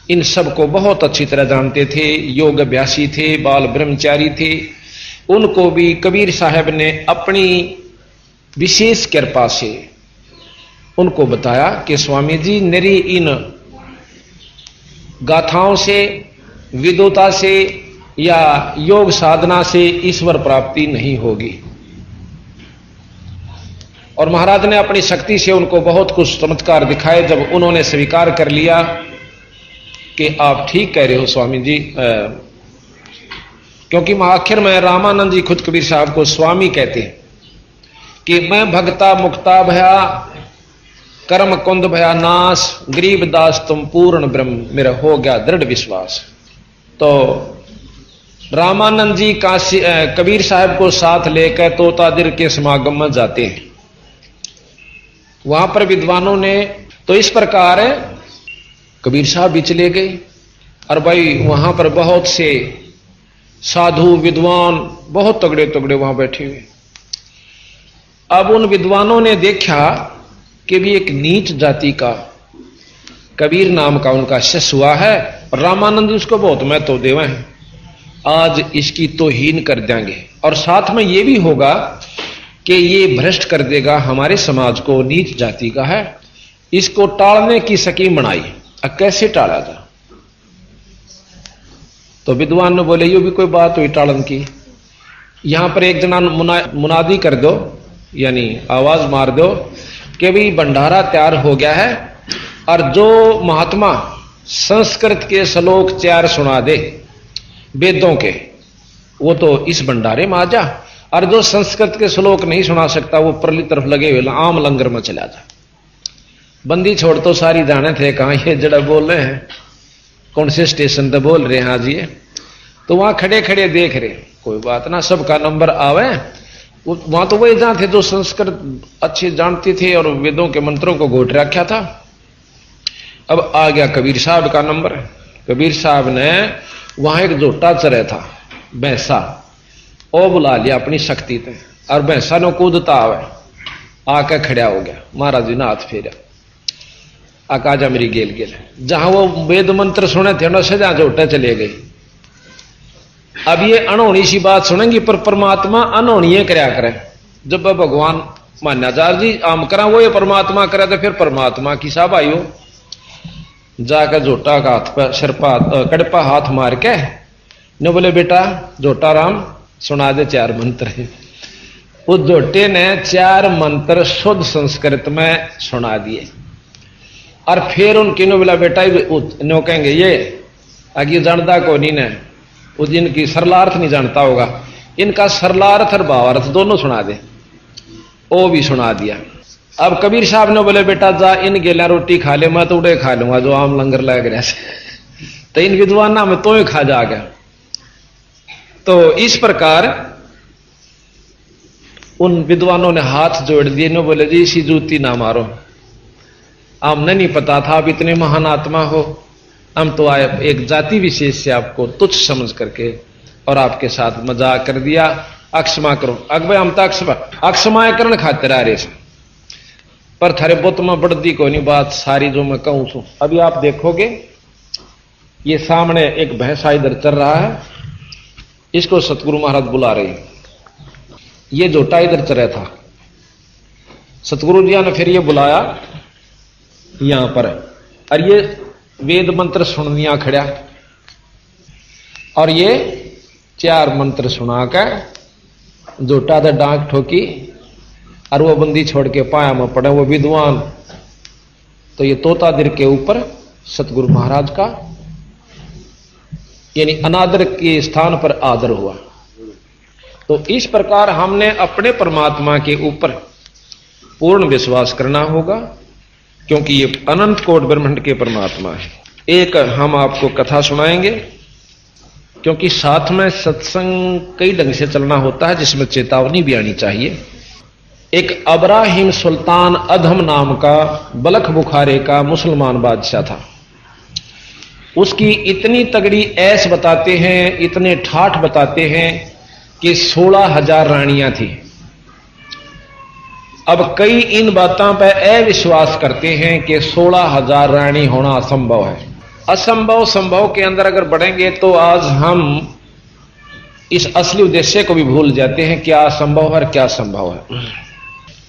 इन सब को बहुत अच्छी तरह जानते थे। योग अभ्यासी थे, बाल ब्रह्मचारी थे। उनको भी कबीर साहब ने अपनी विशेष कृपा से उनको बताया कि स्वामी जी, मेरी इन गाथाओं से, विद्वता से या योग साधना से ईश्वर प्राप्ति नहीं होगी। और महाराज ने अपनी शक्ति से उनको बहुत कुछ चमत्कार दिखाए। जब उन्होंने स्वीकार कर लिया कि आप ठीक कह रहे हो स्वामी जी, क्योंकि आखिर में रामानंद जी खुद कबीर साहब को स्वामी कहते हैं कि मैं भक्ता मुक्ता भया, कर्म कुंद भया नाश, गरीब दास तुम पूर्ण ब्रह्म, मेरा हो गया दृढ़ विश्वास। तो रामानंद जी कबीर साहब को साथ लेकर तोतादिर के समागम में जाते हैं। वहां पर विद्वानों ने, तो इस प्रकार कबीर साहब भी चले गए और भाई वहां पर बहुत से साधु विद्वान बहुत तगड़े तगड़े वहां बैठे हुए। अब उन विद्वानों ने देखा कि भी एक नीच जाति का कबीर नाम का उनका शिष्य हुआ है और रामानंद उसको बहुत महत्व देवे हैं, आज इसकी तौहीन कर देंगे और साथ में ये भी होगा कि ये भ्रष्ट कर देगा हमारे समाज को, नीच जाति का है, इसको टालने की स्कीम बनाई। अब कैसे टाला था? तो विद्वान ने बोले, ये भी कोई बात हुई टालन की। यहां पर एक जना मुनादी कर दो, यानी आवाज मार दो कि भाई भंडारा तैयार हो गया है और जो महात्मा संस्कृत के श्लोक 4 सुना दे वेदों के, वो तो इस भंडारे में आ जा, और जो संस्कृत के श्लोक नहीं सुना सकता वो परली तरफ लगे हुए आम लंगर में चला जा। बंदी छोड़ तो सारी जाने थे कहां ये जड़ा बोल रहे हैं, कौन से स्टेशन पे बोल रहे हैं आज ये, तो वहां खड़े खड़े देख रहे, कोई बात ना, सबका नंबर आवे। वहां तो वही जहां थे जो संस्कृत अच्छे जानते थे और वेदों के मंत्रों को घोट रखा था। अब आ गया कबीर साहब का नंबर। कबीर साहब ने वहां एक जोटा चरे था भैंसा, ओ बुला लिया अपनी शक्ति से और भैंसा ने कूदता आवे, आके खड़ा हो गया। महाराज जी ने हाथ फेरा, आकाजा मेरी गेल गेल। जहां वो वेद मंत्र सुने थे उन्होंने जहां जोटे चले गए। अब ये अनहोनी सी बात सुनेंगी पर परमात्मा अनहोनी करया करे। जब भगवान मान्याचार्य जी आम करा वो ये परमात्मा करे तो फिर परमात्मा की साहब आई हो। जाकर जोटा का हाथ पर सिरपा कड़पा हाथ मार के ने बोले, बेटा जोटा राम सुना दे 4 मंत्र। उस जोटे ने 4 मंत्र शुद्ध संस्कृत में सुना दिए और फिर उनकी नो बोला, बेटा नो कहेंगे ये आगे जानता को नहीं ने, उस दिन की सरलार्थ नहीं जानता होगा, इनका सरलार्थ और भावार्थ दोनों सुना दे। वो भी सुना दिया। अब कबीर साहब ने बोले बेटा जा इन गेला रोटी खा ले, मैं तो उड़े खा लूंगा जो आम लंगर लग रहा है। तो इन विद्वाना में तो ही खा जा गया। तो इस प्रकार उन विद्वानों ने हाथ जोड़ दिए, ने बोले जी इसी जूती ना मारो, हमने नहीं पता था आप इतने महान आत्मा हो, हम तो आए एक जाति विशेष से आपको तुच्छ समझ करके और आपके साथ मजाक कर दिया, अक्षमा करो। अकबर हम तो अक्षमाकरण खातिर आ रहे थे, पर थारे बुत में बढ़ती कोई नहीं बात सारी जो मैं कहूं छू। अभी आप देखोगे ये सामने एक भैंसा इधर चल रहा है, इसको सतगुरु महाराज बुला रहे हैं। ये जोटा इधर चल रहा था, सतगुरु जी ने फिर ये बुलाया यहां पर, और ये वेद मंत्र सुननिया खड़ा, और ये 4 मंत्र सुनाकर जोटा दे डांक ठोकी, और वो बंदी छोड़ के पाया में पड़े वो विद्वान। तो ये तोता दिर के ऊपर सतगुरु महाराज का यानी अनादर के स्थान पर आदर हुआ। तो इस प्रकार हमने अपने परमात्मा के ऊपर पूर्ण विश्वास करना होगा, क्योंकि ये अनंत कोट ब्रह्मांड के परमात्मा है। एक हम आपको कथा सुनाएंगे, क्योंकि साथ में सत्संग कई ढंग से चलना होता है जिसमें चेतावनी भी आनी चाहिए। एक अब्राहिम सुल्तान अधम नाम का बलख बुखारे का मुसलमान बादशाह था। उसकी इतनी तगड़ी ऐश बताते हैं, इतने ठाठ बताते हैं कि 16,000 रानियां थी। अब कई इन बातों पर अविश्वास करते हैं कि 16,000 रानी होना असंभव है। असंभव संभव के अंदर अगर बढ़ेंगे तो आज हम इस असली उद्देश्य को भी भूल जाते हैं, क्या असंभव है और क्या संभव है।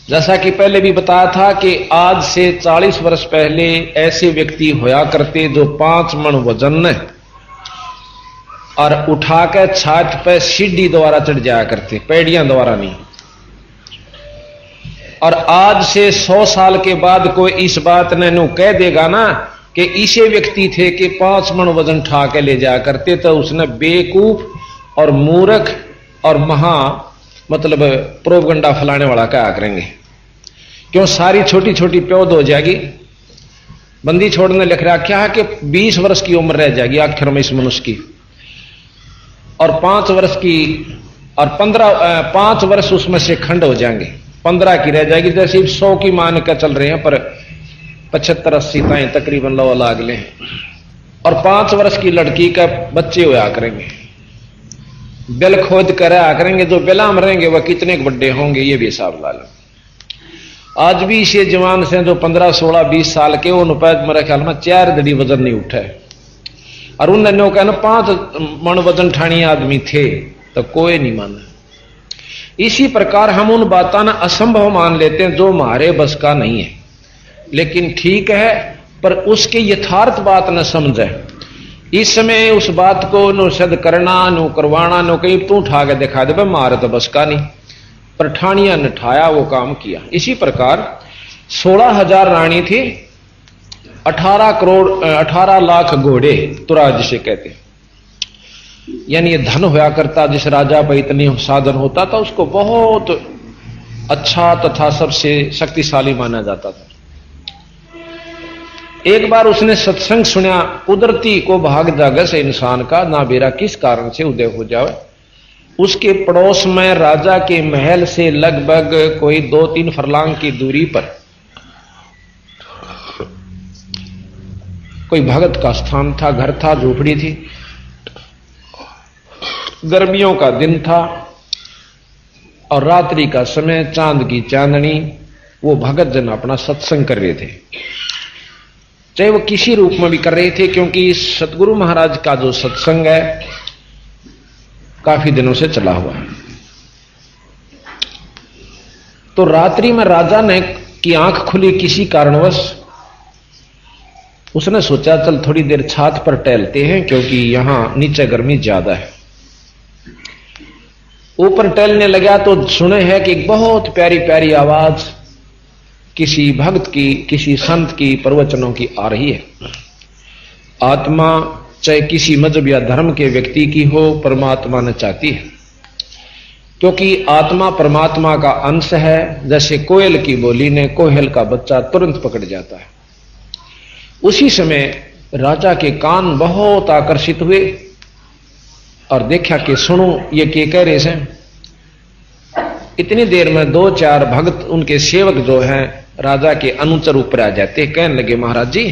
जैसा कि पहले भी बताया था कि आज से 40 वर्ष पहले ऐसे व्यक्ति होया करते जो 5 मन वजन और उठाकर छात पर सीढ़ी द्वारा चढ़ जाया करते, पैड़ियां द्वारा नहीं। और आज से 100 साल के बाद कोई इस बात ने नु कह देगा ना कि इसे व्यक्ति थे कि 5 मन वजन उठा के ले जाया करते, तो उसने बेवकूफ और मूर्ख और मतलब प्रोपगंडा फैलाने वाला क्या करेंगे। क्यों सारी छोटी छोटी प्योद हो जाएगी। बंदी छोड़ने लिख रहा क्या है कि 20 वर्ष की उम्र रह जाएगी आखिर में इस मनुष्य की, और 5 वर्ष की और 5 वर्ष उसमें से खंड हो जाएंगे, 15 की रह जाएगी। जैसे 100 की मान कर चल रहे हैं, पर 75-80 ताई तकरीबन लो लाग ले, और 5 वर्ष की लड़की का बच्चे होया करेंगे। बिल खोद कर आया करेंगे, जो बिला में रहेंगे वह कितने बड़े होंगे ये भी हिसाब ला लो। आज भी इसे जवान से जो 15, 16, 20 साल के उन पर मेरे ख्याल में 4 दड़ी वजन नहीं उठे, और उन्होंने कहना 5 मन वजन ठानी आदमी थे, तो कोई नहीं माना। इसी प्रकार हम उन बातों ना असंभव मान लेते हैं जो हमारे बस का नहीं है, लेकिन ठीक है, पर उसके यथार्थ बात न समझे। इस समय उस बात को नो सिद्ध करना, नो करवाना, नो कहीं तू उठा के दिखा दे मारे तो बस का नहीं, पर ठानिया ने ठाया वो काम किया। इसी प्रकार 16,000 रानी थी, 18 लाख घोड़े तुरा जिसे कहते, यानी ये धन होया करता। जिस राजा पर इतनी साधन होता था उसको बहुत अच्छा तथा सबसे शक्तिशाली माना जाता था। एक बार उसने सत्संग सुना, कुदरती को भाग जागे से इंसान का ना बेरा किस कारण से उदय हो जाए। उसके पड़ोस में राजा के महल से लगभग कोई 2-3 फरलांग की दूरी पर कोई भगत का स्थान था, घर था, झोपड़ी थी। गर्मियों का दिन था और रात्रि का समय, चांद की चांदनी। वो भगत जन अपना सत्संग कर रहे थे, चाहे वो किसी रूप में भी कर रहे थे, क्योंकि सतगुरु महाराज का जो सत्संग है काफी दिनों से चला हुआ है। तो रात्रि में राजा ने की आंख खुली किसी कारणवश, उसने सोचा चल थोड़ी देर छात पर टहलते हैं, क्योंकि यहां नीचे गर्मी ज्यादा है। ऊपर टहलने लगा तो सुने है कि एक बहुत प्यारी प्यारी आवाज किसी भक्त की, किसी संत की प्रवचनों की आ रही है। आत्मा चाहे किसी मजहब या धर्म के व्यक्ति की हो, परमात्मा ने चाहती है। क्योंकि आत्मा परमात्मा का अंश है। जैसे कोयल की बोली ने कोयल का बच्चा तुरंत पकड़ जाता है। उसी समय राजा के कान बहुत आकर्षित हुए और देखा कि सुनो ये क्या कह रहे हैं। इतनी देर में 2-4 भक्त उनके सेवक जो हैं राजा के अनुचर ऊपर आ जाते, कहने लगे महाराज जी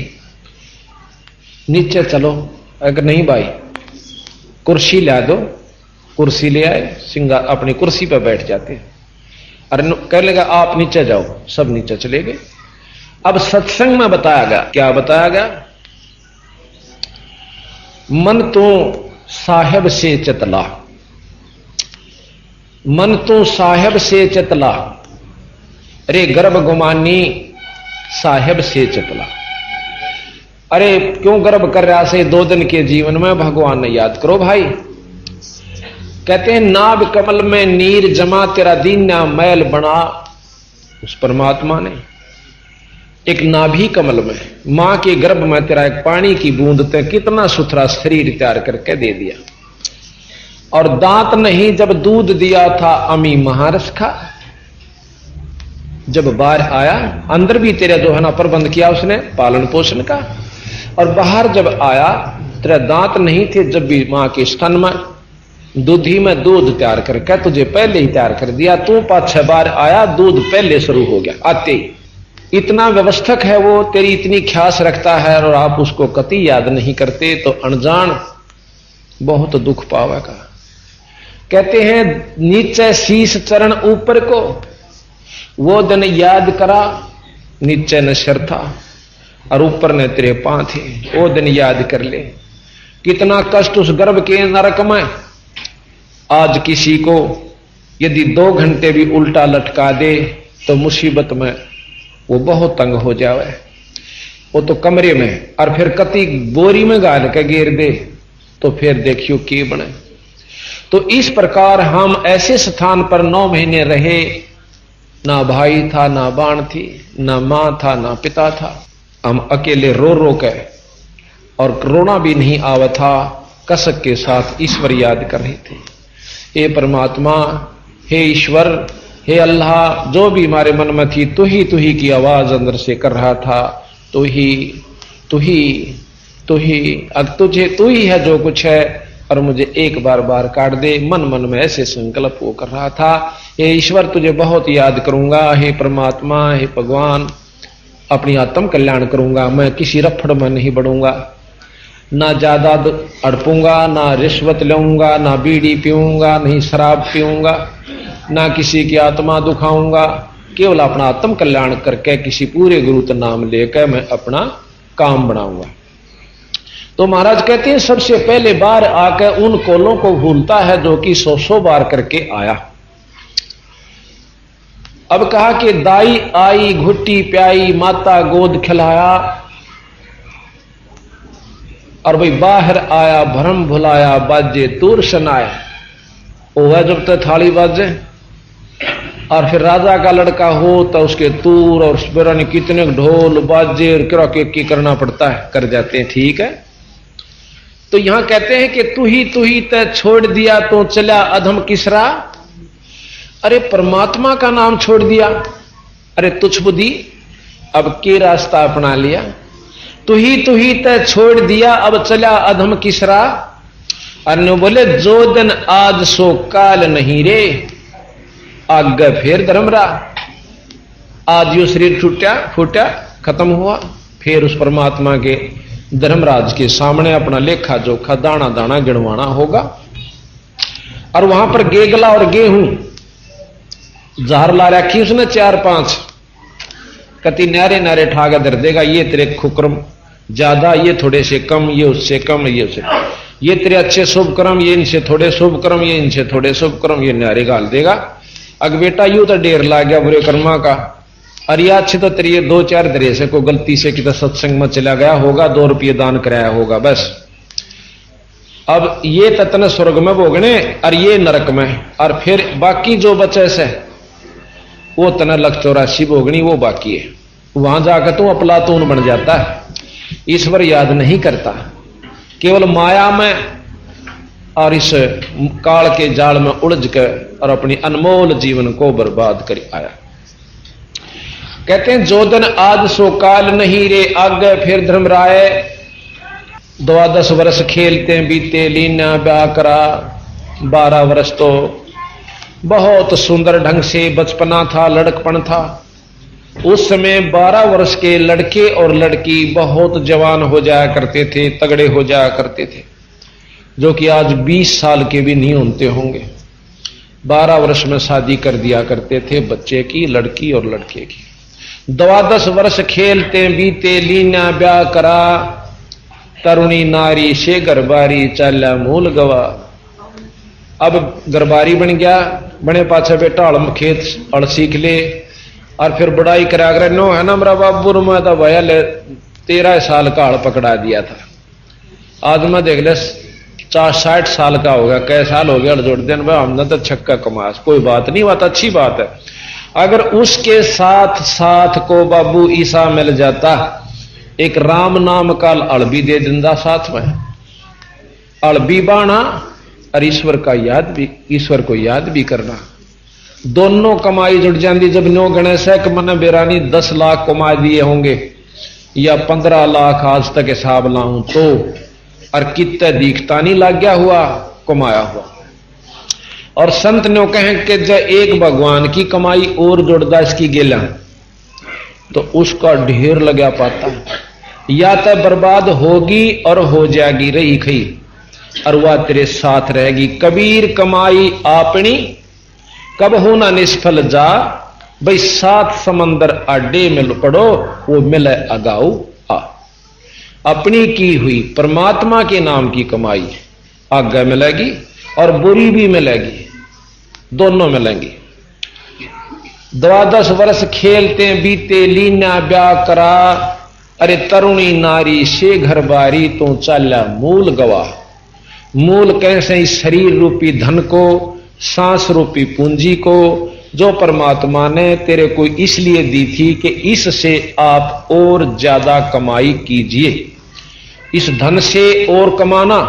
नीचे चलो। अगर नहीं भाई कुर्सी ला दो। कुर्सी ले आए, सिंगा अपनी कुर्सी पर बैठ जाते। अरे कह लेगा आप नीचे जाओ, सब नीचे चले गए। अब सत्संग में बताया गया, क्या बताया गया? मन तो साहेब से चतला, मन तो साहेब से चतला, अरे गर्भ गुमानी साहेब से चतला। अरे क्यों गर्भ कर रहा से 2 दिन के जीवन में भगवान ने याद करो भाई। कहते हैं नाभ कमल में नीर जमा तेरा दीना मैल बना। उस परमात्मा ने एक नाभि कमल में मां के गर्भ में तेरा एक पानी की बूंद ते कितना सुथरा शरीर तैयार करके दे दिया। और दांत नहीं जब दूध दिया था अमी महारस खा। जब बाहर आया अंदर भी तेरा जो है ना प्रबंध किया उसने पालन पोषण का। और बाहर जब आया तेरा दांत नहीं थे जब भी मां के स्तन में दूधी में दूध तैयार करके तुझे पहले ही तैयार कर दिया। तू 5-6 बार आया दूध पहले शुरू हो गया आते ही। इतना व्यवस्थक है वो, तेरी इतनी ख्यास रखता है और आप उसको कति याद नहीं करते तो अनजान बहुत दुख पावेगा। कहते हैं नीचे शीश चरण ऊपर को वो दिन याद करा। नीचे न सिर था और ऊपर ने तेरे पांव थे, वो दिन याद कर ले। कितना कष्ट उस गर्भ के नरक में। आज किसी को यदि 2 घंटे भी उल्टा लटका दे तो मुसीबत में वो बहुत तंग हो जावे। वो तो कमरे में और फिर कति बोरी में गाल के गिर दे तो फिर देखियो की बने। तो इस प्रकार हम ऐसे स्थान पर 9 महीने रहे, ना भाई था ना बाण थी, ना मां था ना पिता था। हम अकेले रो रो के और रोना भी नहीं आवा था, कसक के साथ ईश्वर याद कर रहे थे। हे परमात्मा, हे ईश्वर, हे अल्लाह, जो भी हमारे मन में थी तू ही की आवाज अंदर से कर रहा था। तू ही अब तुझे तू ही है जो कुछ है और मुझे एक बार बार काट दे। मन मन में ऐसे संकल्प वो कर रहा था। हे ईश्वर तुझे बहुत याद करूंगा। हे परमात्मा, हे भगवान, अपनी आत्म कल्याण करूंगा। मैं किसी रफड़ में नहीं बढ़ूंगा, ना ज्यादा अड़पूंगा, ना रिश्वत लूंगा, ना बीड़ी पीऊंगा, नहीं शराब पीऊंगा, ना किसी की आत्मा दुखाऊंगा। केवल अपना आत्म कल्याण करके किसी पूरे गुरु का नाम लेकर मैं अपना काम बनाऊंगा। तो महाराज कहते हैं सबसे पहले बार आकर उन कोलों को भूलता है जो कि 100 बार करके आया। अब कहा कि दाई आई घुट्टी प्याई माता गोद खिलाया और भाई बाहर आया भरम भुलाया बाजे तूर सनाया। वो है जब तक थाली बाजे और फिर राजा का लड़का हो तो उसके तूर और ने कितने ढोल बाजे और किरा की करना पड़ता है, कर जाते हैं। ठीक है, तो यहां कहते हैं कि तू ही तय छोड़ दिया तो चला अधम किसरा। अरे परमात्मा का नाम छोड़ दिया, अरे तुच्छ बुद्धि, अब के रास्ता अपना लिया। तू ही तय छोड़ दिया अब चला अधम किसरा। अरे बोले जो दिन आज सो काल नहीं रे, आगे फिर धर्मरा। आज यो शरीर फूटा खत्म हुआ, फिर उस परमात्मा के धर्मराज के सामने अपना लेखा जोखा दाना दाना गिनवाना होगा। और वहां पर गेगला और गेहूं जार ला रखी उसने 4-5, कति नारे नारे ठागा दर देगा। ये तेरे खुक्रम ज्यादा, ये थोड़े से कम, ये उससे कम, ये उससे, ये तेरे अच्छे शुभ कर्म, ये इनसे थोड़े शुभ कर्म, ये इनसे थोड़े शुभ कर्म, ये नारे गाल देगा। अग बेटा यूं तो ढेर ला गया बुरे कर्मा का। और ये अच्छे तो तेरी 2-4 दरे से को गलती से कितना सत्संग में चला गया होगा, 2 रुपये दान कराया होगा बस। अब ये ततन स्वर्ग में भोगने और ये नरक में, और फिर बाकी जो बचे से वो तना 184 भोगनी वो बाकी है। वहां जाकर तू अपलातून बन जाता है, ईश्वर याद नहीं करता, केवल माया में और इस काल के जाल में उलझ कर और अपनी अनमोल जीवन को बर्बाद कर आया। कहते हैं जो दिन आज सो काल नहीं रे, आगे फिर धर्मराय 12 वर्ष खेलते बीते, लीना ब्याह करा 12 वर्ष तो बहुत सुंदर ढंग से बचपना था, लड़कपन था। उस समय 12 वर्ष के लड़के और लड़की बहुत जवान हो जाया करते थे, तगड़े हो जाया करते थे, जो कि आज 20 साल के भी नहीं होते होंगे। 12 वर्ष में शादी कर दिया करते थे बच्चे की, लड़की और लड़के की। 12 वर्ष खेलते बीते, लीना ब्याह करा, तरुणी नारी से गरबारी चाला मूल गवा। अब गरबारी बन गया, बने पाछे बेटा हल खेत हल सीख ले और फिर बुढ़ाई करा कर नो है ना मेरा बाबू रुमा था भैया ले 13 साल का हल पकड़ा दिया था। आज मैं देख ले 60 साल का हो गया, कै साल हो गया हल जोड़ देन भाई हमने तो छक्का कमाया, कोई बात नहीं, बात अच्छी बात है। अगर उसके साथ साथ को बाबू ईसा मिल जाता, एक राम नाम का हल भी दे दिंदा साथ में, हल भी बाना और ईश्वर का याद भी, ईश्वर को याद भी करना, दोनों कमाई जुड़ जाती। जब नो गणेश है कि मैंने बेरानी 10 लाख कमा दिए होंगे या 15 लाख आज तक हिसाब लाऊं तो, और कितने दिखता नहीं लग गया हुआ कमाया हुआ। और संत ने कहें कि जब एक भगवान की कमाई और जोड़दा इसकी गेला तो उसका ढेर लगा पाता है, या तो बर्बाद होगी और हो जाएगी रही खई, और वह तेरे साथ रहेगी। कबीर कमाई आपनी कब होना निष्फल जा, भाई 7 समंदर आडे मिल पड़ो वो मिले अगाऊ आ। अपनी की हुई परमात्मा के नाम की कमाई आगे मिलेगी और बुरी भी मिलेगी, दोनों मिलेंगी। 12 वर्ष खेलते बीते, लीना ब्याह करा, अरे तरुणी नारी से घर बारी तो चाला मूल गवा। मूल कैसे इस शरीर रूपी धन को, सांस रूपी पूंजी को, जो परमात्मा ने तेरे को इसलिए दी थी कि इससे आप और ज्यादा कमाई कीजिए, इस धन से और कमाना,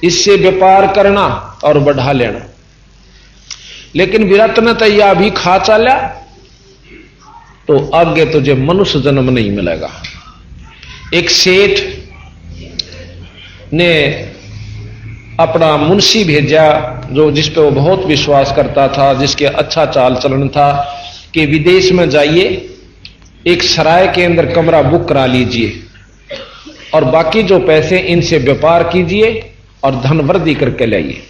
इससे व्यापार करना और बढ़ा लेना। लेकिन विरत ने तो यह भी खा चाला तो आगे तुझे मनुष्य जन्म नहीं मिलेगा। एक सेठ ने अपना मुंशी भेजा, जो जिस पे वो बहुत विश्वास करता था, जिसके अच्छा चाल चलन था, कि विदेश में जाइए, एक सराय के अंदर कमरा बुक करा लीजिए और बाकी जो पैसे इनसे व्यापार कीजिए और धन वृद्धि करके लाइए।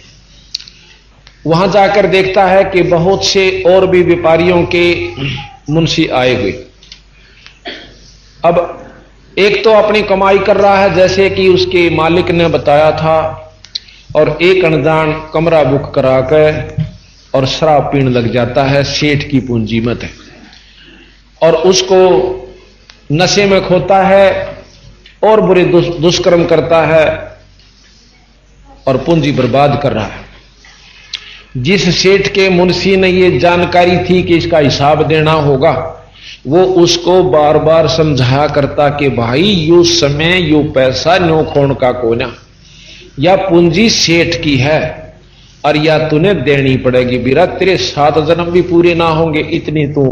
वहां जाकर देखता है कि बहुत से और भी व्यापारियों के मुंशी आए हुए। अब एक तो अपनी कमाई कर रहा है जैसे कि उसके मालिक ने बताया था, और एक अनजान कमरा बुक करा कर और शराब पीने लग जाता है, सेठ की पूंजी मत है, और उसको नशे में खोता है और बुरे दुष्कर्म करता है और पूंजी बर्बाद कर रहा है। जिस सेठ के मुंशी ने ये जानकारी थी कि इसका हिसाब देना होगा, वो उसको बार बार समझाया करता कि भाई यू समय यू पैसा नो खोण का कोना, या पूंजी सेठ की है और या तूने देनी पड़ेगी। बीरा तेरे 7 जन्म भी पूरे ना होंगे इतनी तू